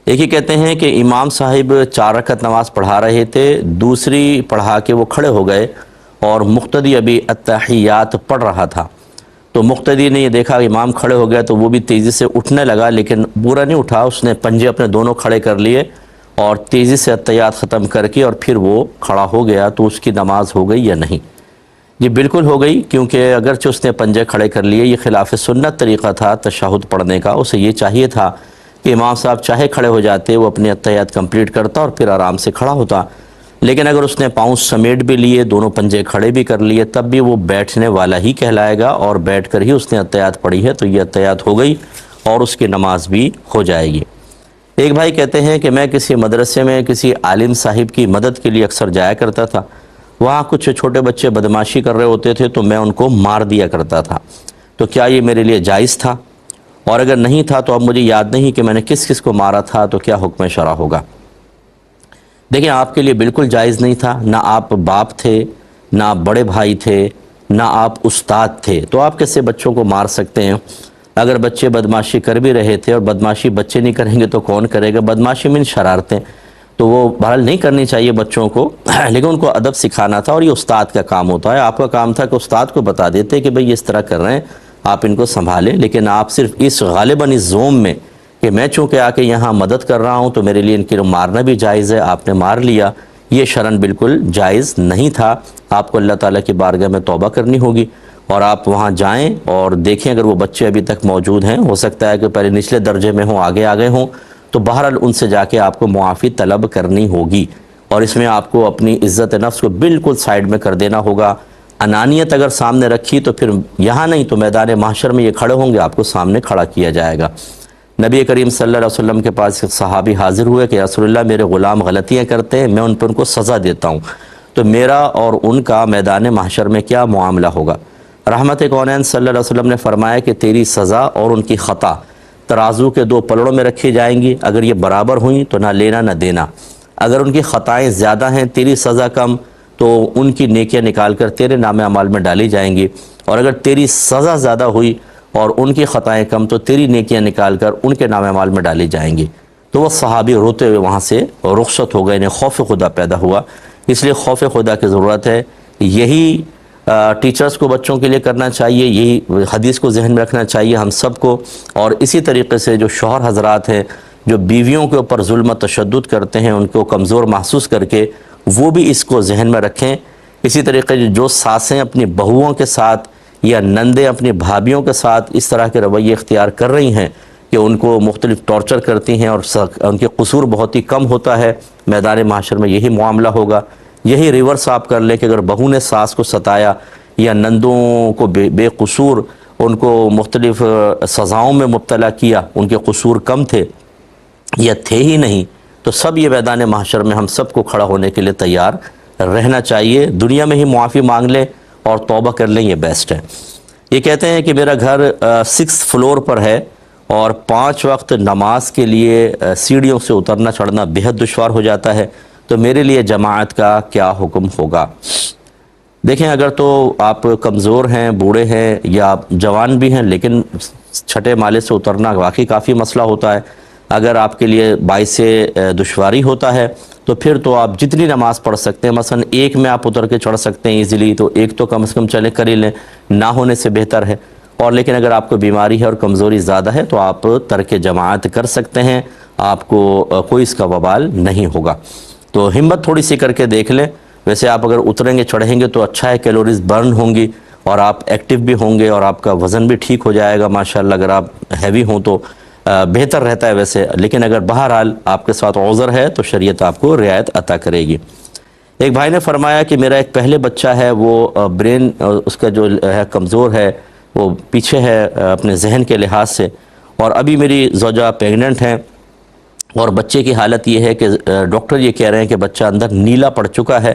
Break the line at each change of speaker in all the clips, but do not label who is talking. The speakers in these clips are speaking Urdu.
ایک ہی کہتے ہیں کہ امام صاحب 4 رکعت نماز پڑھا رہے تھے، دوسری پڑھا کے وہ کھڑے ہو گئے اور مقتدی ابھی التحیات پڑھ رہا تھا، تو مقتدی نے یہ دیکھا کہ امام کھڑے ہو گیا تو وہ بھی تیزی سے اٹھنے لگا، لیکن پورا نہیں اٹھا، اس نے پنجے اپنے دونوں کھڑے کر لیے اور تیزی سے التحیات ختم کر کے اور پھر وہ کھڑا ہو گیا، تو اس کی نماز ہو گئی یا نہیں؟ یہ بالکل ہو گئی، کیونکہ اگرچہ اس نے پنجے کھڑے کر لیے، یہ خلاف سنت طریقہ تھا تشہد پڑھنے کا، اسے یہ چاہیے تھا کہ امام صاحب چاہے کھڑے ہو جاتے، وہ اپنی التحیات کمپلیٹ کرتا اور پھر آرام سے کھڑا ہوتا، لیکن اگر اس نے پاؤں سمیٹ بھی لیے، دونوں پنجے کھڑے بھی کر لیے، تب بھی وہ بیٹھنے والا ہی کہلائے گا، اور بیٹھ کر ہی اس نے التحیات پڑھی ہے تو یہ التحیات ہو گئی اور اس کی نماز بھی ہو جائے گی۔ ایک بھائی کہتے ہیں کہ میں کسی مدرسے میں کسی عالم صاحب کی مدد کے لیے اکثر جایا کرتا تھا، وہاں کچھ چھوٹے بچے بدمعاشی کر رہے ہوتے تھے تو میں ان کو مار دیا کرتا تھا، تو کیا یہ میرے لیے جائز تھا؟ اور اگر نہیں تھا تو اب مجھے یاد نہیں کہ میں نے کس کس کو مارا تھا، تو کیا حکم شرع ہوگا؟ دیکھیں، آپ کے لیے بالکل جائز نہیں تھا، نہ آپ باپ تھے، نہ آپ بڑے بھائی تھے، نہ آپ استاد تھے، تو آپ کیسے بچوں کو مار سکتے ہیں؟ اگر بچے بدمعاشی کر بھی رہے تھے، اور بدمعاشی بچے نہیں کریں گے تو کون کرے گا؟ بدمعاشی من شرارتیں، تو وہ بہرحال نہیں کرنی چاہیے بچوں کو، لیکن ان کو ادب سکھانا تھا، اور یہ استاد کا کام ہوتا ہے۔ آپ کا کام تھا کہ استاد کو بتا دیتے کہ بھئی اس طرح کر رہے ہیں، آپ ان کو سنبھالیں، لیکن آپ صرف اس غالباً اس زوم میں کہ میں چونکہ آ کے یہاں مدد کر رہا ہوں تو میرے لیے ان کے مارنا بھی جائز ہے، آپ نے مار لیا، یہ شرعاً بالکل جائز نہیں تھا۔ آپ کو اللہ تعالیٰ کی بارگاہ میں توبہ کرنی ہوگی، اور آپ وہاں جائیں اور دیکھیں اگر وہ بچے ابھی تک موجود ہیں، ہو سکتا ہے کہ پہلے نچلے درجے میں ہوں، آگے آگے ہوں، تو بہرحال ان سے جا کے آپ کو معافی طلب کرنی ہوگی، اور اس میں آپ کو اپنی عزت نفس کو بالکل سائیڈ میں کر دینا ہوگا۔ انانیت اگر سامنے رکھی تو پھر یہاں نہیں تو میدان محشر میں یہ کھڑے ہوں گے، آپ کو سامنے کھڑا کیا جائے گا۔ نبی کریم صلی اللہ علیہ وسلم کے پاس ایک صحابی حاضر ہوئے کہ یا رسول اللہ میرے غلام غلطیاں کرتے ہیں، میں ان پر ان کو سزا دیتا ہوں، تو میرا اور ان کا میدان محشر میں کیا معاملہ ہوگا؟ رحمت کونین صلی اللہ علیہ وسلم نے فرمایا کہ تیری سزا اور ان کی خطا ترازو کے 2 پلڑوں میں رکھی جائیں گی، اگر یہ برابر ہوئیں تو نہ لینا نہ دینا، اگر ان کی خطائیں زیادہ ہیں، تیری سزا کم، تو ان کی نیکیاں نکال کر تیرے نام اعمال میں ڈالی جائیں گی، اور اگر تیری سزا زیادہ ہوئی اور ان کی خطائیں کم تو تیری نیکیاں نکال کر ان کے نام اعمال میں ڈالی جائیں گی۔ تو وہ صحابی روتے ہوئے وہاں سے رخصت ہو گئے، انہیں خوف خدا پیدا ہوا۔ اس لیے خوف خدا کی ضرورت ہے، یہی ٹیچرز کو بچوں کے لیے کرنا چاہیے، یہی حدیث کو ذہن میں رکھنا چاہیے ہم سب کو، اور اسی طریقے سے جو شوہر حضرات ہیں جو بیویوں کے اوپر ظلم و تشدد کرتے ہیں، ان کو کمزور محسوس کر کے وہ بھی اس کو ذہن میں رکھیں۔ اسی طریقے جو ساسیں اپنی بہوؤں کے ساتھ یا نندیں اپنی بھابھیوں کے ساتھ اس طرح کے رویے اختیار کر رہی ہیں کہ ان کو مختلف ٹارچر کرتی ہیں اور ان کے قصور بہت ہی کم ہوتا ہے، میدان محشر میں یہی معاملہ ہوگا۔ یہی ریورس آپ کر لیں کہ اگر بہو نے ساس کو ستایا یا نندوں کو بے قصور ان کو مختلف سزاؤں میں مبتلا کیا، ان کے قصور کم تھے یا تھے ہی نہیں، تو سب یہ میدان محشر میں ہم سب کو کھڑا ہونے کے لیے تیار رہنا چاہیے۔ دنیا میں ہی معافی مانگ لیں اور توبہ کر لیں، یہ بیسٹ ہے۔ یہ کہتے ہیں کہ میرا گھر 6 فلور پر ہے اور 5 وقت نماز کے لیے سیڑھیوں سے اترنا چڑھنا بہت دشوار ہو جاتا ہے، تو میرے لیے جماعت کا کیا حکم ہوگا؟ دیکھیں، اگر تو آپ کمزور ہیں، بوڑھے ہیں، یا آپ جوان بھی ہیں لیکن چھٹے مالے سے اترنا واقعی کافی مسئلہ ہوتا ہے، اگر آپ کے لیے باعث دشواری ہوتا ہے تو پھر تو آپ جتنی نماز پڑھ سکتے ہیں، مثلا 1 میں آپ اتر کے چڑھ سکتے ہیں ایزیلی، تو 1 تو کم سے کم چلے کر ہی لیں، نہ ہونے سے بہتر ہے۔ اور لیکن اگر آپ کو بیماری ہے اور کمزوری زیادہ ہے تو آپ ترک جماعت کر سکتے ہیں، آپ کو کوئی اس کا وبال نہیں ہوگا۔ تو ہمت تھوڑی سی کر کے دیکھ لیں۔ ویسے آپ اگر اتریں گے چڑھیں گے تو اچھا ہے، کیلوریز برن ہوں گی اور آپ ایکٹیو بھی ہوں گے اور آپ کا وزن بھی ٹھیک ہو جائے گا ماشاءاللہ۔ اگر آپ ہیوی ہوں تو بہتر رہتا ہے ویسے، لیکن اگر بہرحال آپ کے ساتھ عذر ہے تو شریعت آپ کو رعایت عطا کرے گی۔ ایک بھائی نے فرمایا کہ میرا ایک پہلے بچہ ہے، وہ برین اس کا جو ہے کمزور ہے، وہ پیچھے ہے اپنے ذہن کے لحاظ سے، اور ابھی میری زوجہ پیگننٹ ہیں، اور بچے کی حالت یہ ہے کہ ڈاکٹر یہ کہہ رہے ہیں کہ بچہ اندر نیلا پڑ چکا ہے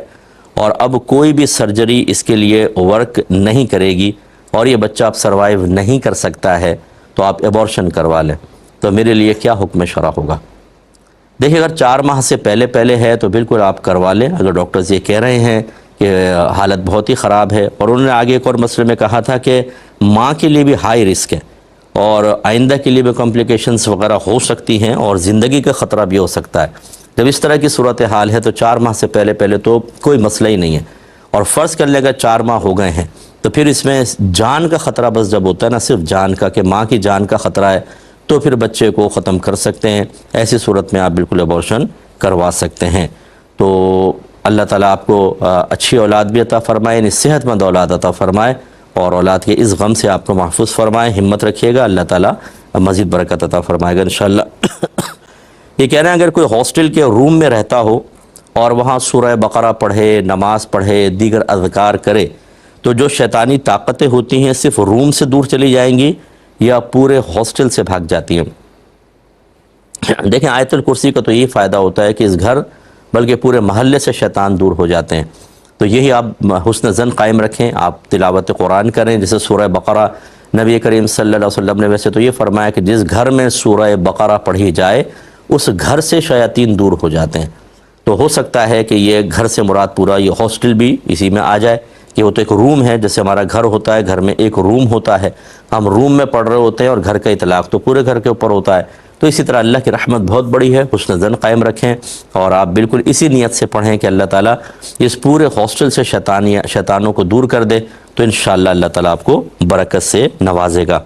اور اب کوئی بھی سرجری اس کے لیے ورک نہیں کرے گی، اور یہ بچہ اب سروائیو نہیں کر سکتا ہے، تو آپ ایبورشن کروا لیں، تو میرے لیے کیا حکم شرع ہوگا؟ دیکھیں، اگر 4 ماہ سے پہلے ہے تو بالکل آپ کروا لیں، اگر ڈاکٹرز یہ کہہ رہے ہیں کہ حالت بہت ہی خراب ہے۔ اور انہوں نے آگے ایک اور مسئلے میں کہا تھا کہ ماں کے لیے بھی ہائی رسک ہے، اور آئندہ کے لیے بھی کمپلیکیشنز وغیرہ ہو سکتی ہیں اور زندگی کا خطرہ بھی ہو سکتا ہے۔ جب اس طرح کی صورتحال ہے تو 4 ماہ سے پہلے تو کوئی مسئلہ ہی نہیں ہے، اور فرض کر لے گا 4 ماہ ہو گئے ہیں تو پھر اس میں جان کا خطرہ بس جب ہوتا ہے نا، صرف جان کا، کہ ماں کی جان کا خطرہ ہے، تو پھر بچے کو ختم کر سکتے ہیں۔ ایسی صورت میں آپ بالکل ابورشن کروا سکتے ہیں۔ تو اللہ تعالیٰ آپ کو اچھی اولاد بھی عطا فرمائے، یعنی صحت مند اولاد عطا فرمائے، اور اولاد کے اس غم سے آپ کو محفوظ فرمائے۔ ہمت رکھیے گا، اللہ تعالیٰ مزید برکت عطا فرمائے گا انشاءاللہ۔ یہ کہہ رہے ہیں اگر کوئی ہاسٹل کے روم میں رہتا ہو اور وہاں سورہ بقرہ پڑھے، نماز پڑھے، دیگر اذکار کرے، تو جو شیطانی طاقتیں ہوتی ہیں صرف روم سے دور چلی جائیں گی یا پورے ہاسٹل سے بھاگ جاتی ہیں؟ دیکھیں، آیت الکرسی کا تو یہ فائدہ ہوتا ہے کہ اس گھر بلکہ پورے محلے سے شیطان دور ہو جاتے ہیں۔ تو یہی آپ حسن ظن قائم رکھیں، آپ تلاوت قرآن کریں، جیسے سورہ بقرہ نبی کریم صلی اللہ علیہ وسلم نے ویسے تو یہ فرمایا کہ جس گھر میں سورہ بقرہ پڑھی جائے اس گھر سے شیاطین دور ہو جاتے ہیں۔ تو ہو سکتا ہے کہ یہ گھر سے مراد پورا یہ ہاسٹل بھی اسی میں آ جائے، کہ وہ تو ایک روم ہے، جیسے ہمارا گھر ہوتا ہے، گھر میں ایک روم ہوتا ہے، ہم روم میں پڑھ رہے ہوتے ہیں، اور گھر کا اطلاق تو پورے گھر کے اوپر ہوتا ہے۔ تو اسی طرح اللہ کی رحمت بہت بڑی ہے، حسن ظن قائم رکھیں، اور آپ بالکل اسی نیت سے پڑھیں کہ اللہ تعالیٰ اس پورے ہاسٹل سے شیطانوں کو دور کر دے، تو انشاءاللہ اللہ تعالیٰ آپ کو برکت سے نوازے گا۔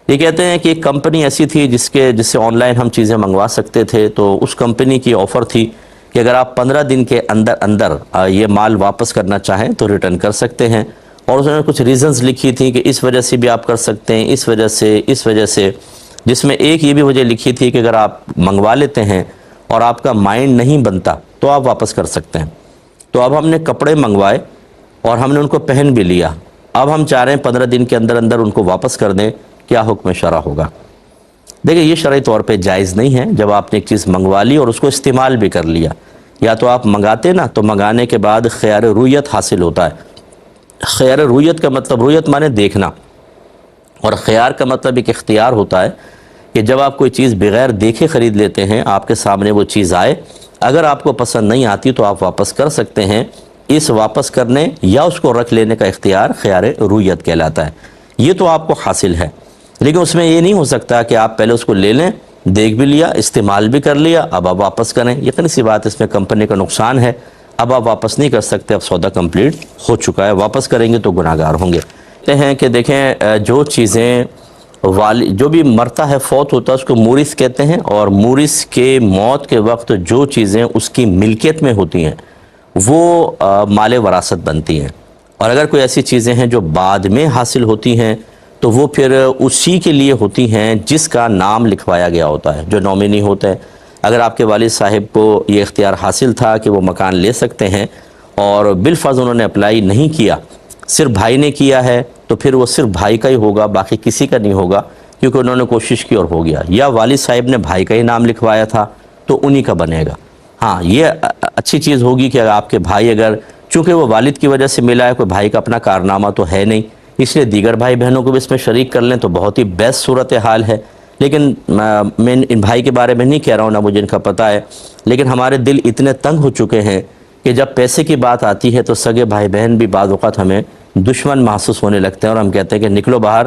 یہ کہتے ہیں کہ ایک کمپنی ایسی تھی جس سے آن لائن ہم چیزیں منگوا سکتے تھے، تو اس کمپنی کی آفر تھی کہ اگر آپ 15 دن کے اندر یہ مال واپس کرنا چاہیں تو ریٹرن کر سکتے ہیں، اور اس نے کچھ ریزنز لکھی تھی کہ اس وجہ سے بھی آپ کر سکتے ہیں، اس وجہ سے، جس میں ایک یہ بھی وجہ لکھی تھی کہ اگر آپ منگوا لیتے ہیں اور آپ کا مائنڈ نہیں بنتا تو آپ واپس کر سکتے ہیں۔ تو اب ہم نے کپڑے منگوائے اور ہم نے ان کو پہن بھی لیا، اب ہم چاہ رہے ہیں 15 دن کے اندر ان کو واپس کر دیں، کیا حکم شرع ہوگا؟ دیکھیں، یہ شرعی طور پہ جائز نہیں ہے۔ جب آپ نے ایک چیز منگوا لی اور اس کو استعمال بھی کر لیا، یا تو آپ منگاتے نا، تو منگانے کے بعد خیار رویت حاصل ہوتا ہے۔ خیار رویت کا مطلب، رویت مانے دیکھنا، اور خیار کا مطلب ایک اختیار ہوتا ہے کہ جب آپ کوئی چیز بغیر دیکھے خرید لیتے ہیں، آپ کے سامنے وہ چیز آئے، اگر آپ کو پسند نہیں آتی تو آپ واپس کر سکتے ہیں۔ اس واپس کرنے یا اس کو رکھ لینے کا اختیار خیار رویت کہلاتا ہے۔ یہ تو آپ کو حاصل ہے، لیکن اس میں یہ نہیں ہو سکتا کہ آپ پہلے اس کو لے لیں، دیکھ بھی لیا، استعمال بھی کر لیا، اب آپ واپس کریں۔ یقینی سی بات، اس میں کمپنی کا نقصان ہے، اب آپ واپس نہیں کر سکتے، اب سودا کمپلیٹ ہو چکا ہے، واپس کریں گے تو گناہ گار ہوں گے۔ کہتے ہیں کہ دیکھیں، جو چیزیں جو بھی مرتا ہے، فوت ہوتا ہے، اس کو مورث کہتے ہیں، اور مورث کے موت کے وقت جو چیزیں اس کی ملکیت میں ہوتی ہیں وہ مال وراثت بنتی ہیں، اور اگر کوئی ایسی چیزیں ہیں جو بعد میں حاصل ہوتی ہیں تو وہ پھر اسی کے لیے ہوتی ہیں جس کا نام لکھوایا گیا ہوتا ہے، جو نومینی ہوتا ہے۔ اگر آپ کے والد صاحب کو یہ اختیار حاصل تھا کہ وہ مکان لے سکتے ہیں، اور بالفرض انہوں نے اپلائی نہیں کیا، صرف بھائی نے کیا ہے، تو پھر وہ صرف بھائی کا ہی ہوگا، باقی کسی کا نہیں ہوگا، کیونکہ انہوں نے کوشش کی اور ہو گیا۔ یا والد صاحب نے بھائی کا ہی نام لکھوایا تھا تو انہی کا بنے گا۔ ہاں، یہ اچھی چیز ہوگی کہ آپ کے بھائی، اگر چونکہ وہ والد کی وجہ سے ملا ہے، کوئی بھائی کا اپنا کارنامہ تو ہے نہیں، اس لیے دیگر بھائی بہنوں کو بھی اس میں شریک کر لیں تو بہت ہی بیسٹ صورتحال ہے۔ لیکن میں ان بھائی کے بارے میں نہیں کہہ رہا ہوں، نہ مجھے ان کا پتہ ہے، لیکن ہمارے دل اتنے تنگ ہو چکے ہیں کہ جب پیسے کی بات آتی ہے تو سگے بھائی بہن بھی بعض اوقات ہمیں دشمن محسوس ہونے لگتے ہیں، اور ہم کہتے ہیں کہ نکلو باہر،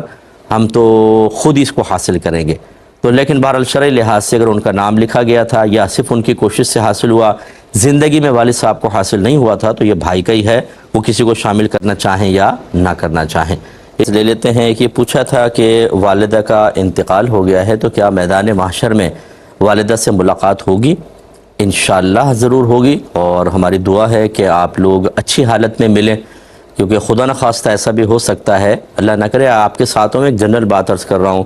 ہم تو خود ہی اس کو حاصل کریں گے۔ تو لیکن بہرحال شرعی لحاظ سے اگر ان کا نام لکھا گیا تھا یا صرف ان کی کوشش سے حاصل ہوا، زندگی میں والد صاحب کو حاصل نہیں ہوا تھا، تو یہ بھائی کا ہی ہے، وہ کسی کو شامل کرنا چاہیں یا نہ کرنا چاہیں۔ اس لے لیتے ہیں کہ پوچھا تھا کہ والدہ کا انتقال ہو گیا ہے تو کیا میدان محشر میں والدہ سے ملاقات ہوگی؟ انشاءاللہ ضرور ہوگی، اور ہماری دعا ہے کہ آپ لوگ اچھی حالت میں ملیں، کیونکہ خدا نہ خواستہ ایسا بھی ہو سکتا ہے، اللہ نہ کرے۔ آپ کے ساتھوں میں ایک جنرل بات عرض کر رہا ہوں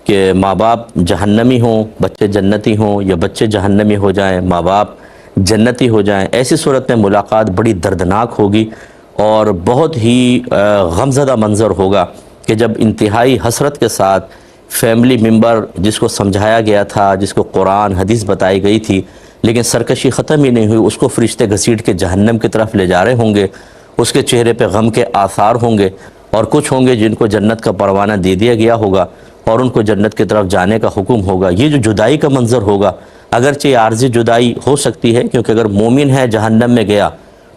کہ ماں باپ جہنمی ہوں، بچے جنتی ہوں، یا بچے جہنمی ہو جائیں، ماں باپ جنتی ہو جائیں، ایسی صورت میں ملاقات بڑی دردناک ہوگی، اور بہت ہی غمزدہ منظر ہوگا کہ جب انتہائی حسرت کے ساتھ فیملی ممبر جس کو سمجھایا گیا تھا، جس کو قرآن حدیث بتائی گئی تھی، لیکن سرکشی ختم ہی نہیں ہوئی، اس کو فرشتے گھسیٹ کے جہنم کی طرف لے جا رہے ہوں گے، اس کے چہرے پہ غم کے آثار ہوں گے، اور کچھ ہوں گے جن کو جنت کا پروانہ دے دیا گیا ہوگا اور ان کو جنت کی طرف جانے کا حکم ہوگا۔ یہ جو جدائی کا منظر ہوگا، اگرچہ یہ عارضی جدائی ہو سکتی ہے، کیونکہ اگر مومن ہے جہنم میں گیا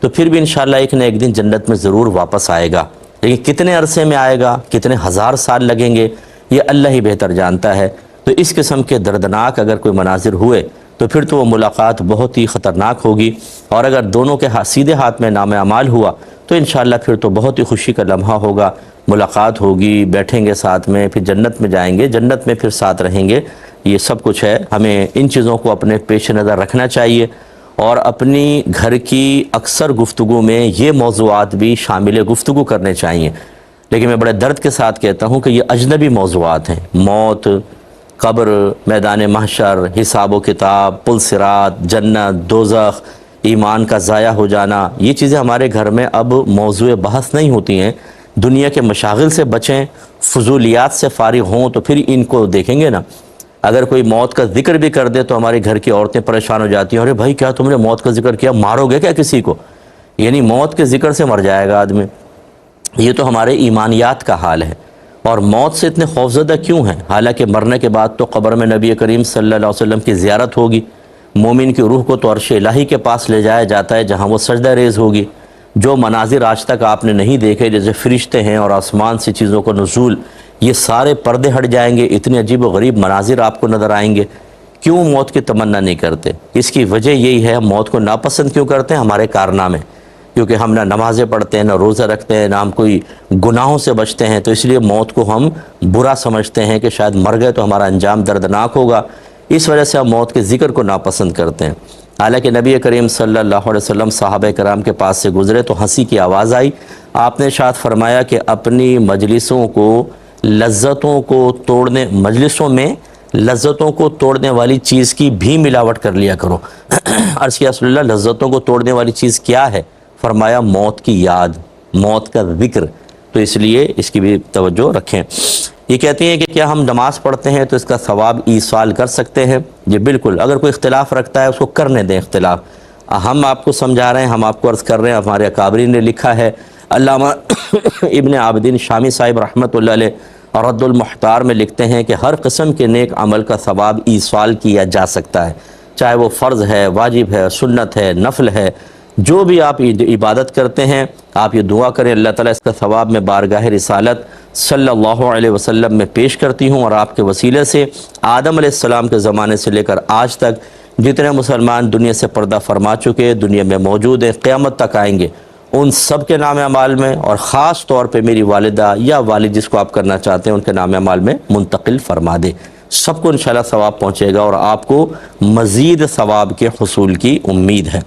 تو پھر بھی انشاءاللہ ایک نہ ایک دن جنت میں ضرور واپس آئے گا، لیکن کتنے عرصے میں آئے گا، کتنے ہزار سال لگیں گے، یہ اللہ ہی بہتر جانتا ہے۔ تو اس قسم کے دردناک اگر کوئی مناظر ہوئے تو پھر تو وہ ملاقات بہت ہی خطرناک ہوگی، اور اگر دونوں کے سیدھے ہاتھ میں نام اعمال ہوا تو انشاءاللہ پھر تو بہت ہی خوشی کا لمحہ ہوگا، ملاقات ہوگی، بیٹھیں گے ساتھ میں، پھر جنت میں جائیں گے، جنت میں پھر ساتھ رہیں گے۔ یہ سب کچھ ہے، ہمیں ان چیزوں کو اپنے پیش نظر رکھنا چاہیے، اور اپنی گھر کی اکثر گفتگو میں یہ موضوعات بھی شامل گفتگو کرنے چاہیے۔ لیکن میں بڑے درد کے ساتھ کہتا ہوں کہ یہ اجنبی موضوعات ہیں، موت، قبر، میدان محشر، حساب و کتاب، پل صراط، جنت، دوزخ، ایمان کا ضائع ہو جانا، یہ چیزیں ہمارے گھر میں اب موضوع بحث نہیں ہوتی ہیں۔ دنیا کے مشاغل سے بچیں، فضولیات سے فارغ ہوں تو پھر ان کو دیکھیں گے نا۔ اگر کوئی موت کا ذکر بھی کر دے تو ہمارے گھر کی عورتیں پریشان ہو جاتی ہیں، ارے بھائی کیا تم نے موت کا ذکر کیا، مارو گے کیا کسی کو؟ یعنی موت کے ذکر سے مر جائے گا آدمی۔ یہ تو ہمارے ایمانیات کا حال ہے۔ اور موت سے اتنے خوفزدہ کیوں ہیں؟ حالانکہ مرنے کے بعد تو قبر میں نبی کریم صلی اللہ علیہ وسلم کی زیارت ہوگی، مومن کی روح کو تو عرش الہی کے پاس لے جایا جاتا ہے جہاں وہ سجدہ ریز ہوگی۔ جو مناظر آج تک آپ نے نہیں دیکھے، جیسے فرشتے ہیں اور آسمان سے چیزوں کو نزول، یہ سارے پردے ہٹ جائیں گے، اتنے عجیب و غریب مناظر آپ کو نظر آئیں گے۔ کیوں موت کی تمنا نہیں کرتے؟ اس کی وجہ یہی ہے، موت کو ناپسند کیوں کرتے ہیں؟ ہمارے کارنامے، کیونکہ ہم نہ نمازیں پڑھتے ہیں، نہ روزہ رکھتے ہیں، نہ ہم کوئی گناہوں سے بچتے ہیں، تو اس لیے موت کو ہم برا سمجھتے ہیں کہ شاید مر گئے تو ہمارا انجام دردناک ہوگا، اس وجہ سے ہم موت کے ذکر کو ناپسند کرتے ہیں۔ حالانکہ نبی کریم صلی اللہ علیہ وسلم صحابہ کرام کے پاس سے گزرے تو ہنسی کی آواز آئی، آپ نے ارشاد فرمایا کہ اپنی مجلسوں میں لذتوں کو توڑنے والی چیز کی بھی ملاوٹ کر لیا کرو۔ عرض کیا رسول اللہ، لذتوں کو توڑنے والی چیز کیا ہے؟ فرمایا موت کی یاد، موت کا ذکر، تو اس لیے اس کی بھی توجہ رکھیں۔ یہ کہتے ہیں کہ کیا ہم نماز پڑھتے ہیں تو اس کا ثواب ایصال کر سکتے ہیں؟ جی بالکل، اگر کوئی اختلاف رکھتا ہے اس کو کرنے دیں اختلاف۔ ہم آپ کو سمجھا رہے ہیں، ہم آپ کو عرض کر رہے ہیں، ہمارے اکابرین نے لکھا ہے، علامہ ابن عابدین شامی صاحب رحمۃ اللہ علیہ رد المحتار میں لکھتے ہیں کہ ہر قسم کے نیک عمل کا ثواب ایصال کیا جا سکتا ہے، چاہے وہ فرض ہے، واجب ہے، سنت ہے، نفل ہے، جو بھی آپ عبادت کرتے ہیں، آپ یہ دعا کریں اللہ تعالیٰ اس کا ثواب میں بارگاہ رسالت صلی اللہ علیہ وسلم میں پیش کرتی ہوں، اور آپ کے وسیلے سے آدم علیہ السلام کے زمانے سے لے کر آج تک جتنے مسلمان دنیا سے پردہ فرما چکے، دنیا میں موجود ہیں، قیامت تک آئیں گے، ان سب کے نام اعمال میں، اور خاص طور پہ میری والدہ یا والد جس کو آپ کرنا چاہتے ہیں ان کے نام اعمال میں منتقل فرما دے، سب کو انشاءاللہ ثواب پہنچے گا، اور آپ کو مزید ثواب کے حصول کی امید ہے۔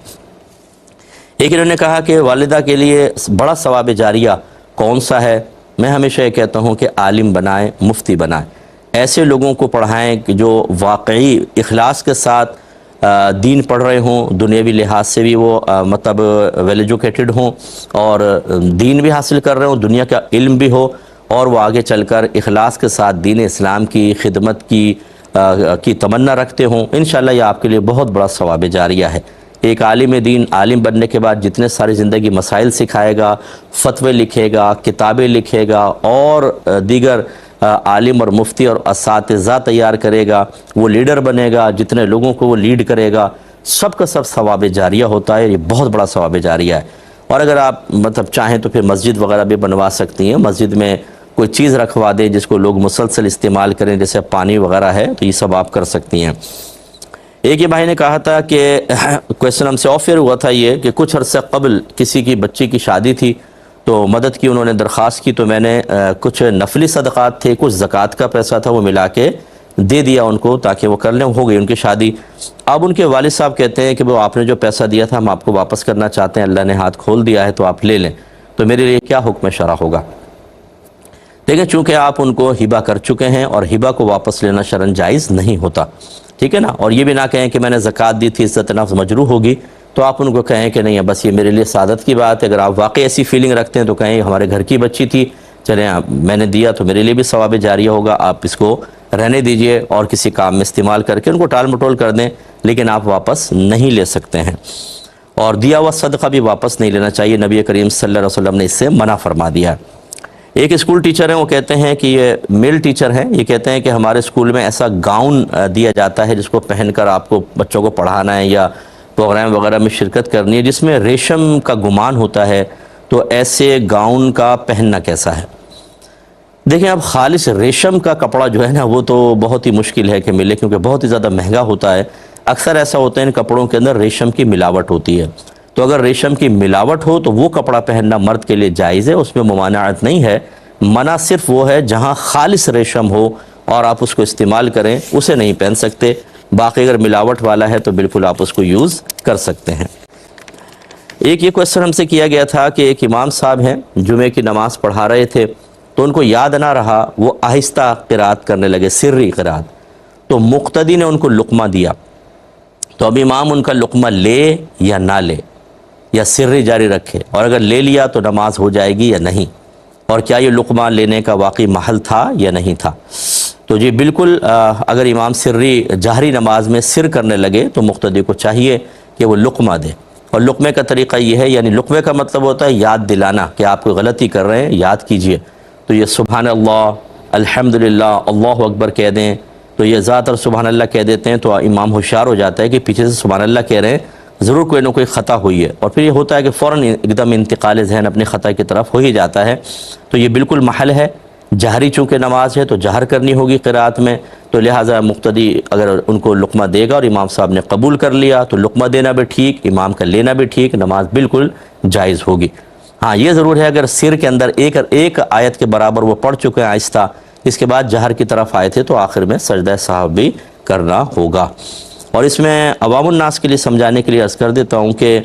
ایک انہوں نے کہا کہ والدہ کے لیے بڑا ثواب جاریہ کون سا ہے؟ میں ہمیشہ یہ کہتا ہوں کہ عالم بنائیں، مفتی بنائیں، ایسے لوگوں کو پڑھائیں کہ جو واقعی اخلاص کے ساتھ دین پڑھ رہے ہوں، دنیاوی لحاظ سے بھی وہ مطلب ویل ایجوکیٹڈ ہوں، اور دین بھی حاصل کر رہے ہوں، دنیا کا علم بھی ہو، اور وہ آگے چل کر اخلاص کے ساتھ دین اسلام کی خدمت کی تمنا رکھتے ہوں، انشاءاللہ یہ آپ کے لیے بہت بڑا ثواب جاریہ ہے۔ ایک عالم دین عالم بننے کے بعد جتنے ساری زندگی مسائل سکھائے گا، فتوے لکھے گا، کتابیں لکھے گا، اور دیگر عالم اور مفتی اور اساتذہ تیار کرے گا، وہ لیڈر بنے گا، جتنے لوگوں کو وہ لیڈ کرے گا، سب کا سب ثواب جاریہ ہوتا ہے، یہ بہت بڑا ثواب جاریہ ہے۔ اور اگر آپ مطلب چاہیں تو پھر مسجد وغیرہ بھی بنوا سکتی ہیں، مسجد میں کوئی چیز رکھوا دیں جس کو لوگ مسلسل استعمال کریں، جیسے پانی وغیرہ ہے، تو یہ سب آپ کر سکتی ہیں۔ ایک یہ بھائی نے کہا تھا کہ کویسچن ہم سے آفر ہوا تھا یہ کہ کچھ عرصہ قبل کسی کی بچی کی شادی تھی تو مدد کی، انہوں نے درخواست کی، تو میں نے کچھ نفلی صدقات تھے، کچھ زکوٰۃ کا پیسہ تھا، وہ ملا کے دے دیا ان کو تاکہ وہ کر لیں، ہو گئی ان کی شادی۔ اب ان کے والد صاحب کہتے ہیں کہ وہ آپ نے جو پیسہ دیا تھا ہم آپ کو واپس کرنا چاہتے ہیں، اللہ نے ہاتھ کھول دیا ہے تو آپ لے لیں، تو میرے لیے کیا حکم شرع ہوگا؟ دیکھیں، چونکہ آپ ان کو ہبہ کر چکے ہیں اور ہبہ کو واپس لینا شرعاً جائز نہیں ہوتا، ٹھیک ہے نا؟ اور یہ بھی نہ کہیں کہ میں نے زکوٰۃ دی تھی، عزت نفس مجروح ہوگی، تو آپ ان کو کہیں کہ نہیں بس یہ میرے لیے سعادت کی بات ہے۔ اگر آپ واقعی ایسی فیلنگ رکھتے ہیں تو کہیں ہمارے گھر کی بچی تھی، چلیں میں نے دیا تو میرے لیے بھی ثواب جاریہ ہوگا، آپ اس کو رہنے دیجئے اور کسی کام میں استعمال کر کے ان کو ٹال مٹول کر دیں، لیکن آپ واپس نہیں لے سکتے ہیں۔ اور دیا ہوا صدقہ بھی واپس نہیں لینا چاہیے، نبی کریم صلی اللہ علیہ وسلم نے اس سے منع فرما دیا۔ ایک اسکول ٹیچر ہیں، وہ کہتے ہیں کہ یہ میل ٹیچر ہیں، یہ کہتے ہیں کہ ہمارے اسکول میں ایسا گاؤن دیا جاتا ہے جس کو پہن کر آپ کو بچوں کو پڑھانا ہے یا پروگرام وغیرہ میں شرکت کرنی ہے، جس میں ریشم کا گمان ہوتا ہے، تو ایسے گاؤن کا پہننا کیسا ہے؟ دیکھیں اب خالص ریشم کا کپڑا جو ہے نا وہ تو بہت ہی مشکل ہے کہ ملے، کیونکہ بہت ہی زیادہ مہنگا ہوتا ہے۔ اکثر ایسا ہوتا ہے ان کپڑوں کے اندر ریشم کی ملاوٹ ہوتی ہے، تو اگر ریشم کی ملاوٹ ہو تو وہ کپڑا پہننا مرد کے لیے جائز ہے، اس میں ممانعت نہیں ہے۔ منع صرف وہ ہے جہاں خالص ریشم ہو اور آپ اس کو استعمال کریں، اسے نہیں پہن سکتے۔ باقی اگر ملاوٹ والا ہے تو بالکل آپ اس کو یوز کر سکتے ہیں۔ ایک یہ کویسچن ہم سے کیا گیا تھا کہ ایک امام صاحب ہیں، جمعے کی نماز پڑھا رہے تھے تو ان کو یاد نہ رہا، وہ آہستہ قرات کرنے لگے، سری قرات، تو مقتدی نے ان کو لقمہ دیا، تو اب امام ان کا لقمہ لے یا نہ لے، یا سری جاری رکھے، اور اگر لے لیا تو نماز ہو جائے گی یا نہیں، اور کیا یہ لقمہ لینے کا واقعی محل تھا یا نہیں تھا؟ تو جی بالکل، اگر امام سری جہری نماز میں سر کرنے لگے تو مقتدی کو چاہیے کہ وہ لقمہ دے، اور لقمے کا طریقہ یہ ہے، یعنی لقمے کا مطلب ہوتا ہے یاد دلانا کہ آپ کوئی غلطی کر رہے ہیں، یاد کیجئے، تو یہ سبحان اللہ، الحمدللہ، اللہ اکبر کہہ دیں، تو یہ زیادہ تر سبحان اللہ کہہ دیتے ہیں تو امام ہوشیار ہو جاتا ہے کہ پیچھے سے سبحان اللہ کہہ رہے ہیں، ضرور کوئی نہ کوئی خطا ہوئی ہے، اور پھر یہ ہوتا ہے کہ فوراً ایک دم انتقال ذہن اپنے خطا کی طرف ہو ہی جاتا ہے۔ تو یہ بالکل محل ہے، جہری چونکہ نماز ہے تو جہر کرنی ہوگی قرات میں، تو لہٰذا مقتدی اگر ان کو لقمہ دے گا اور امام صاحب نے قبول کر لیا تو لقمہ دینا بھی ٹھیک، امام کا لینا بھی ٹھیک، نماز بالکل جائز ہوگی۔ ہاں یہ ضرور ہے اگر سر کے اندر ایک آیت کے برابر وہ پڑھ چکے ہیں آہستہ، اس کے بعد جہر کی طرف آئے تھے تو آخر میں سجدہ سہو بھی کرنا ہوگا۔ اور اس میں عوام الناس کے لیے سمجھانے کے لیے عرض کر دیتا ہوں کہ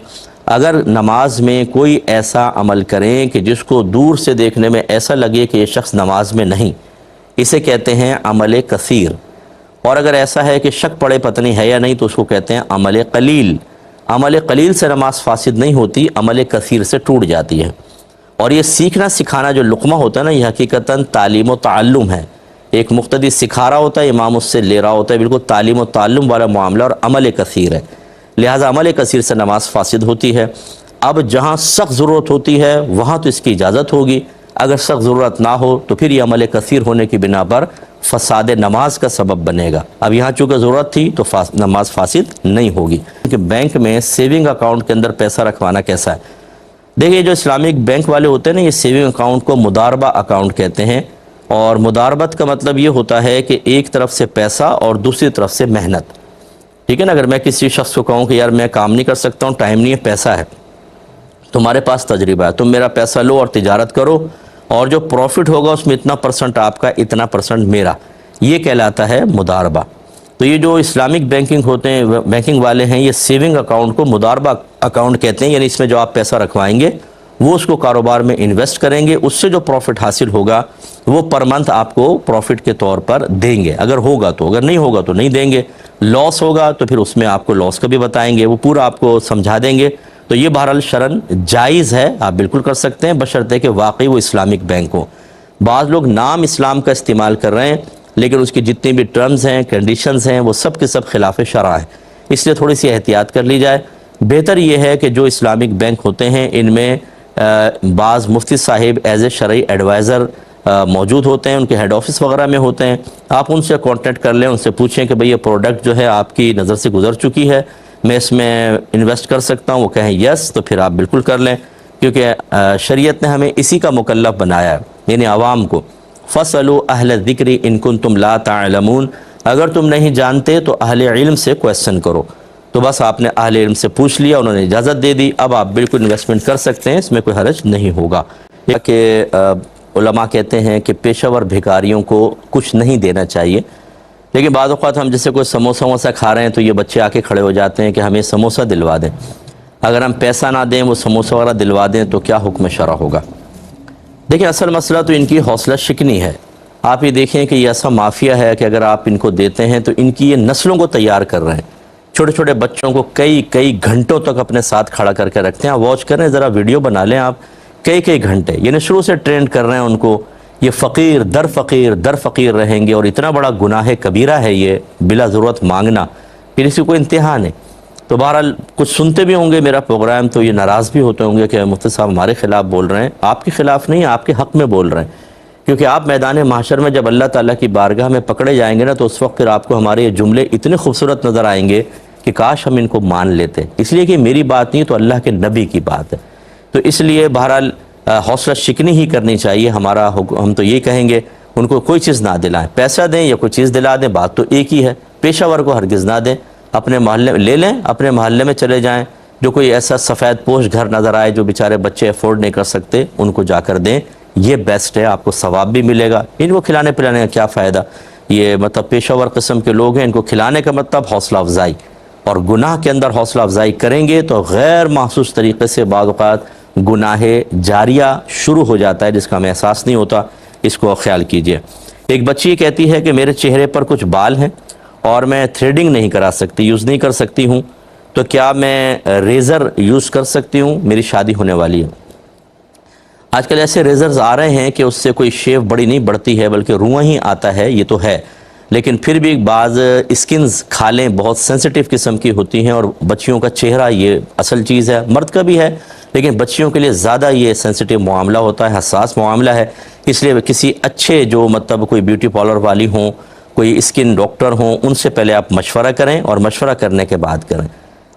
اگر نماز میں کوئی ایسا عمل کریں کہ جس کو دور سے دیکھنے میں ایسا لگے کہ یہ شخص نماز میں نہیں، اسے کہتے ہیں عمل کثیر، اور اگر ایسا ہے کہ شک پڑے پتہ نہیں ہے یا نہیں تو اس کو کہتے ہیں عمل قلیل۔ عمل قلیل سے نماز فاسد نہیں ہوتی، عمل کثیر سے ٹوٹ جاتی ہے۔ اور یہ سیکھنا سکھانا جو لقمہ ہوتا ہے نا، یہ حقیقتاً تعلیم و تعلم ہے، ایک مقتدی سکھا رہا ہوتا ہے، امام اس سے لے رہا ہوتا ہے، بالکل تعلیم و تعلم والا معاملہ، اور عمل کثیر ہے، لہٰذا عمل کثیر سے نماز فاسد ہوتی ہے۔ اب جہاں سخت ضرورت ہوتی ہے وہاں تو اس کی اجازت ہوگی، اگر سخت ضرورت نہ ہو تو پھر یہ عمل کثیر ہونے کی بنا پر فساد نماز کا سبب بنے گا۔ اب یہاں چونکہ ضرورت تھی تو نماز فاسد نہیں ہوگی۔ کہ بینک میں سیونگ اکاؤنٹ کے اندر پیسہ رکھوانا کیسا ہے؟ دیکھیے جو اسلامک بینک والے ہوتے ہیں نا، یہ سیونگ اکاؤنٹ کو مداربہ اکاؤنٹ کہتے ہیں، اور مداربت کا مطلب یہ ہوتا ہے کہ ایک طرف سے پیسہ اور دوسری طرف سے محنت، ٹھیک ہے نا؟ اگر میں کسی شخص کو کہوں کہ یار میں کام نہیں کر سکتا ہوں، ٹائم نہیں ہے، پیسہ ہے، تمہارے پاس تجربہ ہے، تم میرا پیسہ لو اور تجارت کرو، اور جو پروفٹ ہوگا اس میں اتنا پرسنٹ آپ کا، اتنا پرسنٹ میرا، یہ کہلاتا ہے مداربہ۔ تو یہ جو اسلامک بینکنگ ہوتے ہیں، بینکنگ والے ہیں، یہ سیونگ اکاؤنٹ کو مداربہ اکاؤنٹ کہتے ہیں، یعنی اس میں جو آپ پیسہ رکھوائیں گے وہ اس کو کاروبار میں انویسٹ کریں گے، اس سے جو پروفٹ حاصل ہوگا وہ پر منتھ آپ کو پروفٹ کے طور پر دیں گے، اگر ہوگا تو، اگر نہیں ہوگا تو نہیں دیں گے، لاس ہوگا تو پھر اس میں آپ کو لاس کا بھی بتائیں گے، وہ پورا آپ کو سمجھا دیں گے۔ تو یہ بہرحال شرعاً جائز ہے، آپ بالکل کر سکتے ہیں، بشرطے کہ واقعی وہ اسلامک بینک ہو۔ بعض لوگ نام اسلام کا استعمال کر رہے ہیں لیکن اس کی جتنی بھی ٹرمز ہیں، کنڈیشنز ہیں، وہ سب کے سب خلاف شرع ہیں، اس لیے تھوڑی سی احتیاط کر لی جائے۔ بہتر یہ ہے کہ جو اسلامک بینک ہوتے ہیں ان میں بعض مفتی صاحب ایز اے شرعی ایڈوائزر موجود ہوتے ہیں، ان کے ہیڈ آفس وغیرہ میں ہوتے ہیں، آپ ان سے کانٹیکٹ کر لیں، ان سے پوچھیں کہ بھئی یہ پروڈکٹ جو ہے آپ کی نظر سے گزر چکی ہے، میں اس میں انویسٹ کر سکتا ہوں، وہ کہیں یس، تو پھر آپ بالکل کر لیں، کیونکہ شریعت نے ہمیں اسی کا مکلف بنایا ہے، یعنی عوام کو۔ فَاسْأَلُوا أَهْلَ الذِّكْرِ إِن كُنتُمْ لَا تَعْلَمُونَ، اگر تم نہیں جانتے تو اہل علم سے کویسچن کرو۔ تو بس آپ نے اہل علم سے پوچھ لیا، انہوں نے اجازت دے دی، اب آپ بالکل انویسٹمنٹ کر سکتے ہیں، اس میں کوئی حرج نہیں ہوگا۔ کہ علماء کہتے ہیں کہ پیشہ ور بھکاریوں کو کچھ نہیں دینا چاہیے، لیکن بعض اوقات ہم جیسے کوئی سموسہ وموسہ کھا رہے ہیں تو یہ بچے آ کے کھڑے ہو جاتے ہیں کہ ہمیں سموسہ دلوا دیں، اگر ہم پیسہ نہ دیں وہ سموسہ وغیرہ دلوا دیں تو کیا حکم شرع ہوگا؟ دیکھیں اصل مسئلہ تو ان کی حوصلہ شکنی ہے۔ آپ یہ دیکھیں کہ یہ ایسا مافیا ہے کہ اگر آپ ان کو دیتے ہیں تو ان کی یہ نسلوں کو تیار کر رہے ہیں، چھوٹے چھوٹے بچوں کو کئی گھنٹوں تک اپنے ساتھ کھڑا کر کے رکھتے ہیں۔ واچ کریں، ذرا ویڈیو بنا لیں آپ، کئی گھنٹے، یعنی شروع سے ٹرینڈ کر رہے ہیں ان کو، یہ فقیر در فقیر رہیں گے، اور اتنا بڑا گناہ کبیرہ ہے یہ بلا ضرورت مانگنا، پھر اسی کو انتہا نہیں۔ تو بہرحال کچھ سنتے بھی ہوں گے میرا پروگرام تو یہ ناراض بھی ہوتے ہوں گے کہ مفتی صاحب ہمارے خلاف بول رہے ہیں، آپ کے خلاف نہیں، آپ کے حق میں بول رہے ہیں، کیونکہ آپ میدان محشر میں جب اللہ تعالیٰ کی بارگاہ میں پکڑے جائیں گے نا تو اس وقت پھر آپ کو ہمارے یہ جملے اتنے خوبصورت نظر آئیں گے کہ کاش ہم ان کو مان لیتے، اس لیے کہ میری بات نہیں تو اللہ کے نبی کی بات ہے۔ تو اس لیے بہرحال حوصلہ شکنی ہی کرنی چاہیے، ہم تو یہ کہیں گے ان کو کوئی چیز نہ دلائیں، پیسہ دیں یا کوئی چیز دلا دیں، بات تو ایک ہی ہے۔ پیشہ ور کو ہرگز نہ دیں، اپنے محلے میں لے لیں، اپنے محلے میں چلے جائیں، جو کوئی ایسا سفید پوش گھر نظر آئے جو بیچارے بچے افورڈ نہیں کر سکتے، ان کو جا کر دیں، یہ بیسٹ ہے، آپ کو ثواب بھی ملے گا۔ ان کو کھلانے پلانے کا کیا فائدہ، یہ مطلب پیشہ ور قسم کے لوگ ہیں، ان کو کھلانے کا مطلب حوصلہ افزائی، اور گناہ کے اندر حوصلہ افزائی کریں گے تو غیر محسوس طریقے سے بعض اوقات گناہ جاریہ شروع ہو جاتا ہے جس کا ہمیں احساس نہیں ہوتا، اس کو خیال کیجئے۔ ایک بچی کہتی ہے کہ میرے چہرے پر کچھ بال ہیں اور میں تھریڈنگ نہیں کرا سکتی، یوز نہیں کر سکتی ہوں، تو کیا میں ریزر یوز کر سکتی ہوں؟ میری شادی ہونے والی ہے۔ آج کل ایسے ریزرز آ رہے ہیں کہ اس سے کوئی شیو بڑی نہیں بڑھتی ہے بلکہ روئیں ہی آتا ہے، یہ تو ہے، لیکن پھر بھی بعض اسکنز کھالیں بہت سینسٹیو قسم کی ہوتی ہیں، اور بچیوں کا چہرہ یہ اصل چیز ہے، مرد کا بھی ہے لیکن بچیوں کے لیے زیادہ یہ سینسٹیو معاملہ ہوتا ہے، حساس معاملہ ہے، اس لیے کسی اچھے جو مطلب کوئی بیوٹی پارلر والی ہوں، کوئی اسکن ڈاکٹر ہوں، ان سے پہلے آپ مشورہ کریں، اور مشورہ کرنے کے بعد کریں۔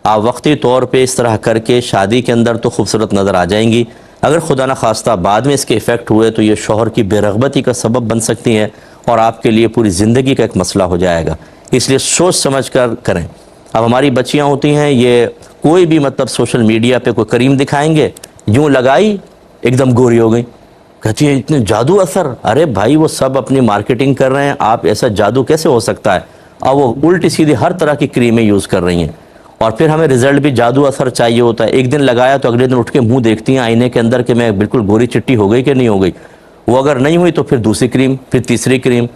آپ وقتی طور پہ اس طرح کر کے شادی کے اندر تو خوبصورت نظر آ جائیں گی، اگر خدا نخواستہ بعد میں اس کے ایفیکٹ ہوئے تو یہ شوہر کی بے رغبتی کا سبب بن سکتی ہیں، اور آپ کے لیے پوری زندگی کا ایک مسئلہ ہو جائے گا، اس لیے سوچ سمجھ کر کریں۔ اب ہماری بچیاں ہوتی ہیں، یہ کوئی بھی مطلب سوشل میڈیا پہ کوئی کریم دکھائیں گے، یوں لگائی ایک دم گوری ہو گئی، کہتی ہے اتنے جادو اثر، ارے بھائی وہ سب اپنی مارکیٹنگ کر رہے ہیں، آپ ایسا جادو کیسے ہو سکتا ہے؟ اور وہ الٹی سیدھی ہر طرح کی کریمیں یوز کر رہی ہیں، اور پھر ہمیں رزلٹ بھی جادو اثر چاہیے ہوتا ہے، ایک دن لگایا تو اگلے دن اٹھ کے منہ دیکھتی ہیں آئینے کے اندر کہ میں بالکل گوری چٹی ہو گئی کہ نہیں ہو گئی، وہ اگر نہیں ہوئی تو پھر دوسری کریم، پھر تیسری کریم،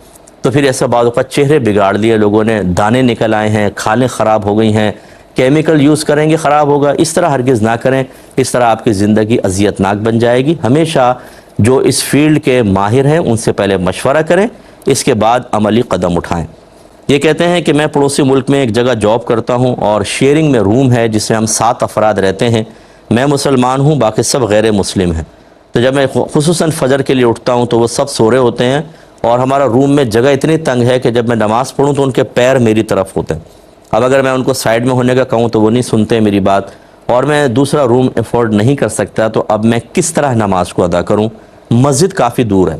تو پھر ایسا بعض اوقات چہرے بگاڑ لیے لوگوں نے، دانے نکل آئے ہیں، کھالیں خراب ہو گئی ہیں، کیمیکل یوز کریں گے خراب ہوگا، اس طرح ہرگز نہ کریں، اس طرح آپ کی زندگی اذیت ناک بن جائے گی۔ ہمیشہ جو اس فیلڈ کے ماہر ہیں ان سے پہلے مشورہ کریں، اس کے بعد عملی قدم اٹھائیں۔ یہ کہتے ہیں کہ میں پڑوسی ملک میں ایک جگہ جاب کرتا ہوں اور شیئرنگ میں روم ہے جس میں ہم 7 افراد رہتے ہیں، میں مسلمان ہوں، باقی سب غیر مسلم ہیں، تو جب میں خصوصاً فجر کے لیے اٹھتا ہوں تو وہ سب سو رہے ہوتے ہیں، اور ہمارا روم میں جگہ اتنی تنگ ہے کہ جب میں نماز پڑھوں تو ان کے پیر میری طرف ہوتے ہیں، اب اگر میں ان کو سائیڈ میں ہونے کا کہوں تو وہ نہیں سنتے میری بات، اور میں دوسرا روم افورڈ نہیں کر سکتا، تو اب میں کس طرح نماز کو ادا کروں؟ مسجد کافی دور ہے۔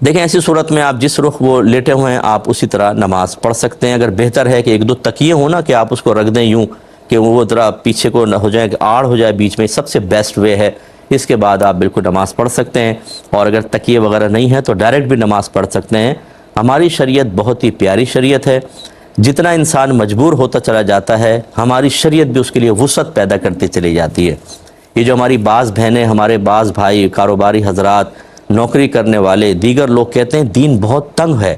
دیکھیں ایسی صورت میں آپ جس رخ وہ لیٹے ہوئے ہیں آپ اسی طرح نماز پڑھ سکتے ہیں، اگر بہتر ہے کہ 1-2 تکیے ہوں نا کہ آپ اس کو رکھ دیں یوں کہ وہ ذرا پیچھے کو نہ ہو جائے، کہ آڑ ہو جائے بیچ میں، سب سے بیسٹ وے ہے، اس کے بعد آپ بالکل نماز پڑھ سکتے ہیں، اور اگر تکیے وغیرہ نہیں ہیں تو ڈائریکٹ بھی نماز پڑھ سکتے ہیں۔ ہماری شریعت بہت ہی پیاری شریعت ہے، جتنا انسان مجبور ہوتا چلا جاتا ہے ہماری شریعت بھی اس کے لیے وسعت پیدا کرتی چلی جاتی ہے۔ یہ جو ہماری بعض بہنیں، ہمارے بعض بھائی، کاروباری حضرات، نوکری کرنے والے، دیگر لوگ کہتے ہیں دین بہت تنگ ہے،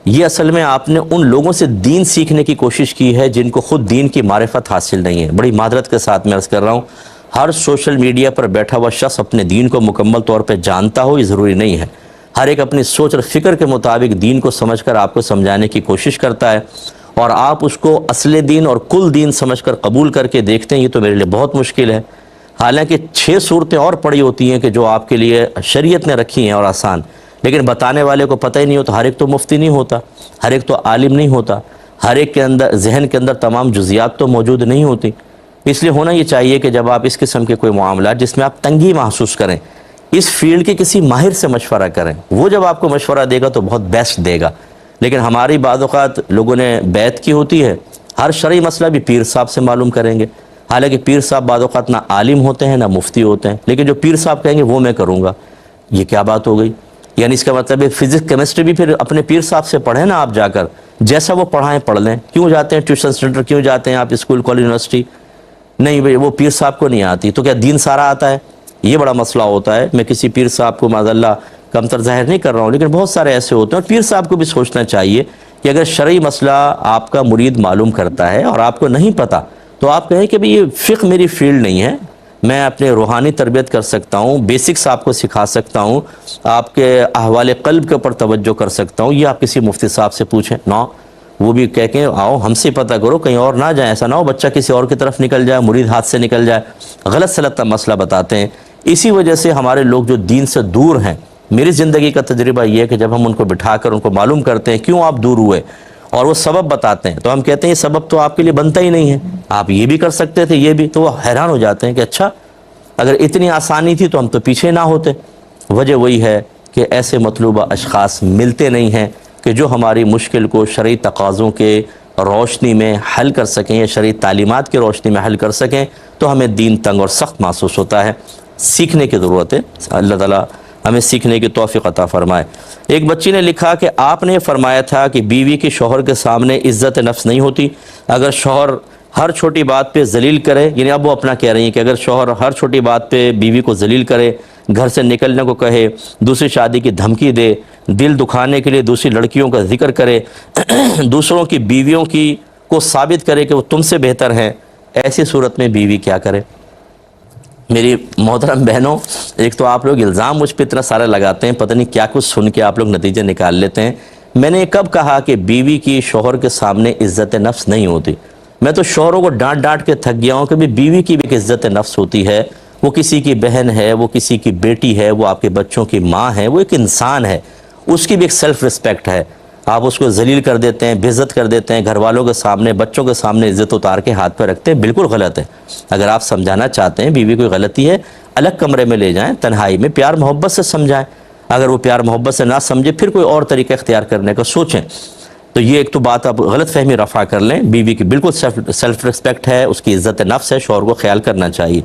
یہ اصل میں آپ نے ان لوگوں سے دین سیکھنے کی کوشش کی ہے جن کو خود دین کی معرفت حاصل نہیں ہے۔ بڑی معذرت کے ساتھ میں عرض کر رہا ہوں، ہر سوشل میڈیا پر بیٹھا ہوا شخص اپنے دین کو مکمل طور پہ جانتا ہو یہ ضروری نہیں ہے، ہر ایک اپنی سوچ اور فکر کے مطابق دین کو سمجھ کر آپ کو سمجھانے کی کوشش کرتا ہے، اور آپ اس کو اصل دین اور کل دین سمجھ کر قبول کر کے دیکھتے ہیں، یہ تو میرے لیے بہت مشکل ہے۔ حالانکہ 6 صورتیں اور پڑی ہوتی ہیں کہ جو آپ کے لیے شریعت نے رکھی ہیں اور آسان، لیکن بتانے والے کو پتہ ہی نہیں ہوتا، ہر ایک تو مفتی نہیں ہوتا، ہر ایک تو عالم نہیں ہوتا، ہر ایک کے اندر ذہن کے اندر تمام جزیات تو موجود نہیں ہوتی، اس لیے ہونا یہ چاہیے کہ جب آپ اس قسم کے کوئی معاملات جس میں آپ تنگی محسوس کریں، اس فیلڈ کے کسی ماہر سے مشورہ کریں، وہ جب آپ کو مشورہ دے گا تو بہت بیسٹ دے گا۔ لیکن ہماری بعض اوقات لوگوں نے بیعت کی ہوتی ہے، ہر شرعی مسئلہ بھی پیر صاحب سے معلوم کریں گے، حالانکہ پیر صاحب بعض اوقات نہ عالم ہوتے ہیں نہ مفتی ہوتے ہیں، لیکن جو پیر صاحب کہیں گے وہ میں کروں گا، یہ کیا بات ہو گئی؟ یعنی اس کا مطلب ہے فزکس کیمسٹری بھی پھر اپنے پیر صاحب سے پڑھیں نا آپ جا کر، جیسا وہ پڑھائیں پڑھ لیں، کیوں جاتے ہیں ٹیوشن سینٹر، کیوں جاتے ہیں آپ اسکول کالج یونیورسٹی؟ نہیں بھئی وہ پیر صاحب کو نہیں آتی تو کیا دین سارا آتا ہے؟ یہ بڑا مسئلہ ہوتا ہے۔ میں کسی پیر صاحب کو معاذاللہ کمتر ظاہر نہیں کر رہا ہوں، لیکن بہت سارے ایسے ہوتے ہیں، اور پیر صاحب کو بھی سوچنا چاہیے کہ اگر شرعی مسئلہ آپ کا مرید معلوم کرتا ہے اور آپ کو نہیں پتہ تو آپ کہیں کہ بھئی یہ فقہ میری فیلڈ نہیں ہے، میں اپنے روحانی تربیت کر سکتا ہوں، بیسکس آپ کو سکھا سکتا ہوں، آپ کے احوال قلب کے اوپر توجہ کر سکتا ہوں، یہ آپ کسی مفتی صاحب سے پوچھیں نا، وہ بھی کہہ کے آؤ ہم سے پتہ کرو، کہیں اور نہ جائیں، ایسا نہ ہو بچہ کسی اور کی طرف نکل جائے، مرید ہاتھ سے نکل جائے، غلط سلط مسئلہ بتاتے ہیں۔ اسی وجہ سے ہمارے لوگ جو دین سے دور ہیں، میری زندگی کا تجربہ یہ ہے کہ جب ہم ان کو بٹھا کر ان کو معلوم کرتے ہیں کیوں آپ دور ہوئے اور وہ سبب بتاتے ہیں تو ہم کہتے ہیں یہ سبب تو آپ کے لیے بنتا ہی نہیں ہے، آپ یہ بھی کر سکتے تھے، یہ بھی، تو وہ حیران ہو جاتے ہیں کہ اچھا اگر اتنی آسانی تھی تو ہم تو پیچھے نہ ہوتے۔ وجہ وہی ہے کہ ایسے مطلوبہ اشخاص ملتے نہیں ہیں کہ جو ہماری مشکل کو شرعی تقاضوں کے روشنی میں حل کر سکیں یا شرعی تعلیمات کی روشنی میں حل کر سکیں، تو ہمیں دین تنگ اور سخت محسوس ہوتا ہے۔ سیکھنے کی ضرورت ہے، اللہ تعالیٰ ہمیں سیکھنے کی توفیق عطا فرمائے۔ ایک بچی نے لکھا کہ آپ نے فرمایا تھا کہ بیوی کی شوہر کے سامنے عزت نفس نہیں ہوتی، اگر شوہر ہر چھوٹی بات پہ ذلیل کرے، یعنی اب وہ اپنا کہہ رہی ہیں کہ اگر شوہر ہر چھوٹی بات پہ بیوی کو ذلیل کرے، گھر سے نکلنے کو کہے، دوسری شادی کی دھمکی دے، دل دکھانے کے لیے دوسری لڑکیوں کا ذکر کرے، دوسروں کی بیویوں کو ثابت کرے کہ وہ تم سے بہتر ہیں، ایسی صورت میں بیوی کیا کرے؟ میری محترم بہنوں، ایک تو آپ لوگ الزام مجھ پہ اتنا سارا لگاتے ہیں، پتہ نہیں کیا کچھ سن کے آپ لوگ نتیجے نکال لیتے ہیں۔ میں نے کب کہا کہ بیوی کی شوہر کے سامنے عزت نفس نہیں ہوتی؟ میں تو شوہروں کو ڈانٹ ڈانٹ کے تھک گیا ہوں کہ بیوی کی بھی ایک عزت نفس ہوتی ہے، وہ کسی کی بہن ہے، وہ کسی کی بیٹی ہے، وہ آپ کے بچوں کی ماں ہے، وہ ایک انسان ہے، اس کی بھی ایک سیلف رسپیکٹ ہے۔ آپ اس کو ذلیل کر دیتے ہیں، بے عزت کر دیتے ہیں، گھر والوں کے سامنے، بچوں کے سامنے عزت اتار کے ہاتھ پہ رکھتے ہیں، بالکل غلط ہے۔ اگر آپ سمجھانا چاہتے ہیں بیوی کوئی غلطی ہے، الگ کمرے میں لے جائیں، تنہائی میں پیار محبت سے سمجھائیں۔ اگر وہ پیار محبت سے نہ سمجھے، پھر کوئی اور طریقہ اختیار کرنے کا سوچیں۔ تو یہ ایک تو بات آپ غلط فہمی رفع کر لیں، بیوی کی بالکل سیلف رسپیکٹ ہے، اس کی عزت نفس ہے، شوہر کو خیال کرنا چاہیے۔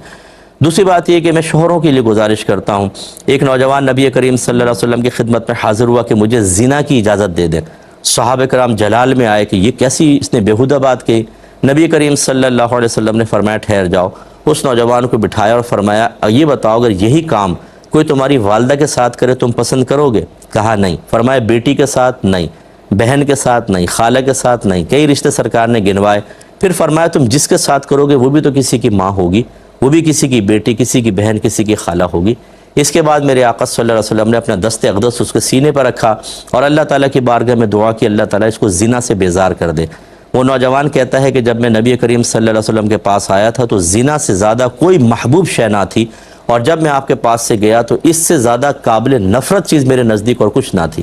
دوسری بات یہ کہ میں شوہروں کے لیے گزارش کرتا ہوں، ایک نوجوان نبی کریم صلی اللہ علیہ وسلم کی خدمت میں حاضر ہوا کہ مجھے زنا کی اجازت دے دیں۔ صحابہ کرام جلال میں آئے کہ یہ کیسی اس نے بیہودہ بات کی۔ نبی کریم صلی اللہ علیہ وسلم نے فرمایا ٹھہر جاؤ، اس نوجوان کو بٹھایا اور فرمایا یہ بتاؤ اگر یہی کام کوئی تمہاری والدہ کے ساتھ کرے تم پسند کرو گے؟ کہا نہیں۔ فرمایا بیٹی کے ساتھ نہیں، بہن کے ساتھ نہیں، خالہ کے ساتھ نہیں، کئی رشتے سرکار نے گنوائے۔ پھر فرمایا تم جس کے ساتھ کرو گے وہ بھی تو کسی کی ماں ہوگی، وہ بھی کسی کی بیٹی، کسی کی بہن، کسی کی خالہ ہوگی۔ اس کے بعد میرے آقا صلی اللہ علیہ وسلم نے اپنا دست اقدس اس کے سینے پر رکھا اور اللہ تعالیٰ کی بارگاہ میں دعا کی، اللہ تعالیٰ اس کو زنا سے بیزار کر دے۔ وہ نوجوان کہتا ہے کہ جب میں نبی کریم صلی اللہ علیہ وسلم کے پاس آیا تھا تو زنا سے زیادہ کوئی محبوب شے نہ تھی، اور جب میں آپ کے پاس سے گیا تو اس سے زیادہ قابل نفرت چیز میرے نزدیک اور کچھ نہ تھی۔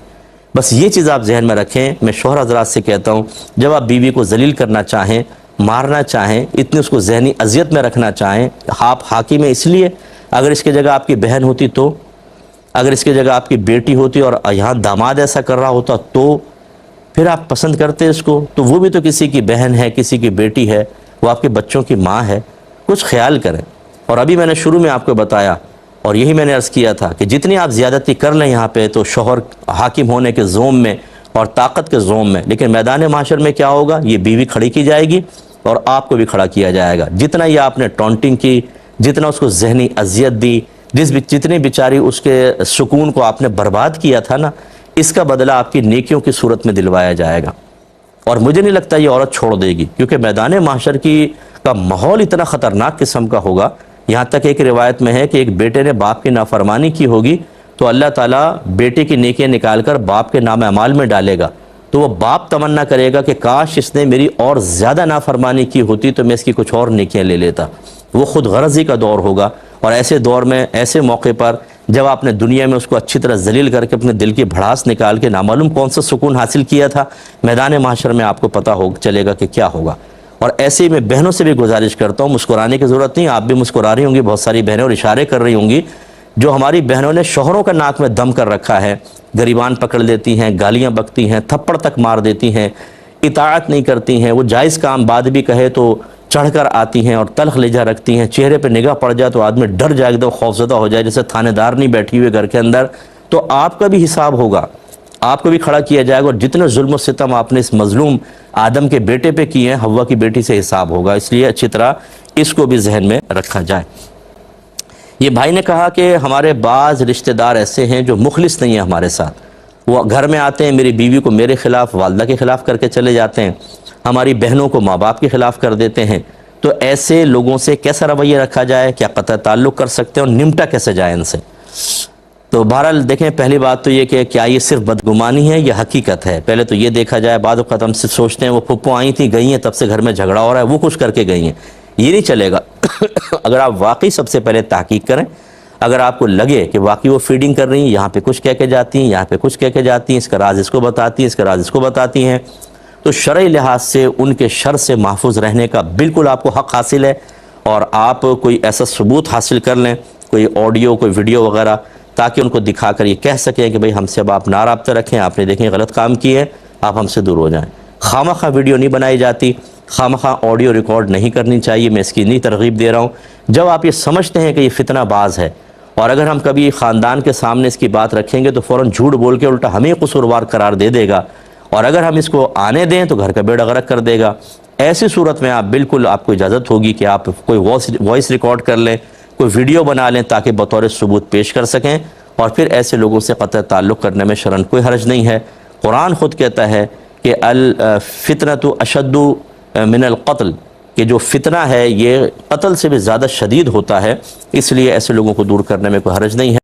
بس یہ چیز آپ ذہن میں رکھیں۔ میں شوہر حضرات سے کہتا ہوں، جب آپ بیوی کو ذلیل کرنا چاہیں، مارنا چاہیں، اتنی اس کو ذہنی اذیت میں رکھنا چاہیں، آپ حاکم ہیں اس لیے، اگر اس کی جگہ آپ کی بہن ہوتی تو، اگر اس کی جگہ آپ کی بیٹی ہوتی اور یہاں داماد ایسا کر رہا ہوتا تو پھر آپ پسند کرتے اس کو؟ تو وہ بھی تو کسی کی بہن ہے، کسی کی بیٹی ہے، وہ آپ کے بچوں کی ماں ہے، کچھ خیال کریں۔ اور ابھی میں نے شروع میں آپ کو بتایا اور یہی میں نے عرض کیا تھا کہ جتنی آپ زیادتی کر لیں یہاں پہ تو شوہر حاکم ہونے کے زوم میں اور طاقت کے زوم میں، لیکن میدان معاشر میں کیا ہوگا؟ یہ بیوی کھڑی کی جائے گی اور آپ کو بھی کھڑا کیا جائے گا۔ جتنا یہ آپ نے ٹونٹنگ کی، جتنا اس کو ذہنی اذیت دی، جتنی بیچاری اس کے سکون کو آپ نے برباد کیا تھا نا، اس کا بدلہ آپ کی نیکیوں کی صورت میں دلوایا جائے گا۔ اور مجھے نہیں لگتا یہ عورت چھوڑ دے گی، کیونکہ میدان معاشر کا ماحول اتنا خطرناک قسم کا ہوگا۔ یہاں تک ایک روایت میں ہے کہ ایک بیٹے نے باپ کی نافرمانی کی ہوگی تو اللہ تعالیٰ بیٹے کی نیکیاں نکال کر باپ کے نام اعمال میں ڈالے گا، تو وہ باپ تمنا کرے گا کہ کاش اس نے میری اور زیادہ نافرمانی کی ہوتی تو میں اس کی کچھ اور نیکیاں لے لیتا۔ وہ خود غرضی کا دور ہوگا، اور ایسے دور میں، ایسے موقع پر جب آپ نے دنیا میں اس کو اچھی طرح ذلیل کر کے اپنے دل کی بھڑاس نکال کے نامعلوم کون سا سکون حاصل کیا تھا، میدان محشر میں آپ کو پتہ چلے گا کہ کیا ہوگا۔ اور ایسے ہی میں بہنوں سے بھی گزارش کرتا ہوں، مسکرانے کی ضرورت نہیں، آپ بھی مسکرا رہی ہوں گی، بہت ساری بہنیں اور اشارے کر رہی ہوں گی، جو ہماری بہنوں نے شوہروں کا ناک میں دم کر رکھا ہے، گریبان پکڑ لیتی ہیں، گالیاں بکتی ہیں، تھپڑ تک مار دیتی ہیں، اطاعت نہیں کرتی ہیں، وہ جائز کام بعد بھی کہے تو چڑھ کر آتی ہیں اور تلخ لہجہ رکھتی ہیں، چہرے پہ نگاہ پڑ جائے تو آدمی ڈر جائے، ایک دم خوفزدہ ہو جائے جیسے تھانے دار نہیں بیٹھی ہوئے گھر کے اندر۔ تو آپ کا بھی حساب ہوگا، آپ کو بھی کھڑا کیا جائے گا، اور جتنے ظلم و ستم آپ نے اس مظلوم آدم کے بیٹے پہ کیے ہیں، حوا کی بیٹی سے حساب ہوگا، اس لیے اچھی طرح اس کو بھی ذہن میں رکھا جائے۔ یہ بھائی نے کہا کہ ہمارے بعض رشتہ دار ایسے ہیں جو مخلص نہیں ہیں ہمارے ساتھ، وہ گھر میں آتے ہیں، میری بیوی کو میرے خلاف، والدہ کے خلاف کر کے چلے جاتے ہیں، ہماری بہنوں کو ماں باپ کے خلاف کر دیتے ہیں۔ تو ایسے لوگوں سے کیسا رویہ رکھا جائے، کیا قطع تعلق کر سکتے ہیں اور نمٹا کیسے جائے ان سے؟ تو بہرحال دیکھیں، پہلی بات تو یہ کہ کیا یہ صرف بدگمانی ہے یا حقیقت ہے؟ پہلے تو یہ دیکھا جائے۔ بعض اوقات ہم صرف سوچتے ہیں وہ پھپھو آئی تھیں، گئی ہیں، تب سے گھر میں جھگڑا ہو رہا ہے، وہ کچھ کر کے گئی ہیں، یہ نہیں چلے گا۔ اگر آپ واقعی سب سے پہلے تحقیق کریں، اگر آپ کو لگے کہ واقعی وہ فیڈنگ کر رہی ہیں، یہاں پہ کچھ کہہ کے جاتی ہیں، یہاں پہ کچھ کہہ کے جاتی ہیں، اس کا راز اس کو بتاتی ہیں، اس کا راز اس کو بتاتی ہیں، تو شرعی لحاظ سے ان کے شر سے محفوظ رہنے کا بالکل آپ کو حق حاصل ہے، اور آپ کوئی ایسا ثبوت حاصل کر لیں، کوئی آڈیو، کوئی ویڈیو وغیرہ، تاکہ ان کو دکھا کر یہ کہہ سکیں کہ بھئی ہم سے اب آپ نہ رابطہ رکھیں، آپ نے دیکھیں غلط کام کی ہے، آپ ہم سے دور ہو جائیں۔ خواہ ویڈیو نہیں بنائی جاتی، خواہ آڈیو ریکارڈ نہیں کرنی چاہیے، میں اس کی نہیں ترغیب دے رہا ہوں۔ جب آپ یہ سمجھتے ہیں کہ یہ فتنہ باز ہے، اور اگر ہم کبھی خاندان کے سامنے اس کی بات رکھیں گے تو فوراً جھوٹ بول کے الٹا ہمیں قصوروار قرار دے دے گا، اور اگر ہم اس کو آنے دیں تو گھر کا بیڑا غرق کر دے گا۔ ایسی صورت میں آپ کو اجازت ہوگی کہ آپ کوئی وائس ریکارڈ کر لیں، کوئی ویڈیو بنا لیں تاکہ بطور ثبوت پیش کر سکیں، اور پھر ایسے لوگوں سے قطع تعلق کرنے میں شرعاً کوئی حرج نہیں ہے۔ قرآن خود کہتا ہے کہ الفتنۃ اشد من القتل، کہ جو فتنہ ہے یہ قتل سے بھی زیادہ شدید ہوتا ہے، اس لیے ایسے لوگوں کو دور کرنے میں کوئی حرج نہیں ہے۔